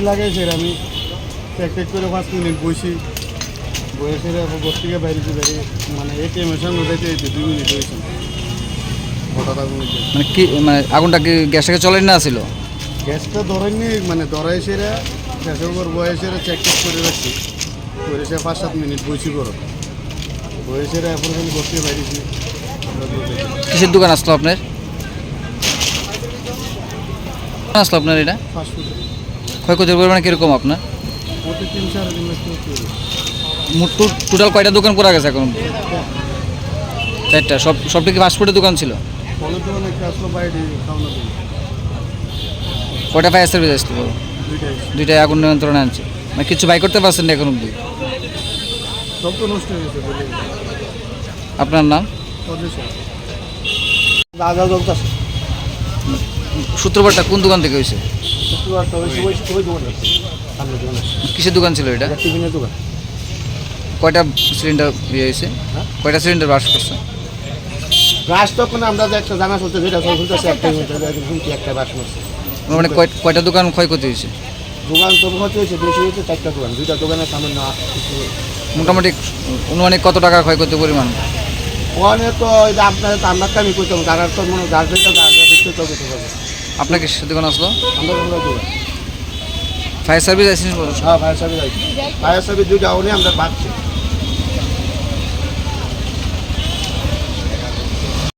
লাগাইছি আমি এক করে 5 মিনিট বসি বসে ঘর থেকে বাইরে মানে এটিএমের সামনে যাইতে 2 মিনিট হয়েছে হঠাৎ আগুন মানে কি মানে আগুনটা কি গ্যাস থেকে চলেন না ছিল? গ্যাসটা ধরেননি মানে ধরাই সেরা গ্যাসের উপর বয়সেরা চেক করে রাখছি করে সে 5-7 মিনিট বসি করো বয়সেরা এখন আমি ঘর থেকে বাইরেছি। কিসের দোকান আসলো আপনার? আসলো আপনার এটা ফাস্টফুড ক্ষয়ক্ষতির পরিমাণ কীরকম আপনার? ওটা 3-4 লাখ টোটাল কয়টা দোকান পড়া গেছে এখন? 4টা। সবটা কি ফাস্টফুডের দোকান ছিল? কয়টা ফায়ার সার্ভিস আসলো? 2টায় আগুন নিয়ন্ত্রণে আনছে। মানে কিছু বাই করতে পারছেন না এখন অব্দি? সব তো নষ্ট হয়ে গেছে। আপনার নাম? সূত্রপাতটা কোন দোকান থেকে হয়েছে? কিসের দোকান ছিল এটা? দোকান। কয়টা সিলিন্ডার ইয়ে হয়েছে? কয়টা সিলিন্ডার বাস করছে? বাস তখন আমরা যে একটা জানা চলছে যেটা চলতেছে একটা বাস করছে। মানে কয়টা দোকান ক্ষয়ক্ষতি হয়েছে? দোকান তো ক্ষতি হয়েছে বেশি হয়েছে 4টা দোকান, 2টা দোকানের সামনে না মোটামুটি অনুমানিক কত টাকার ক্ষয়ক্ষতি পরিমাণ? ওখানে তো আপনার আমরা আমি করতাম যারা তো মনে যার যেটা দেখতে তো করতে পারবে। আপনাকে দোকান আসলো? আমরা দোকান ফায়ার সার্ভিস আসেনি? হ্যাঁ ফায়ার সার্ভিস আছে, ফায়ার সার্ভিস 2টা আমরা পাচ্ছি।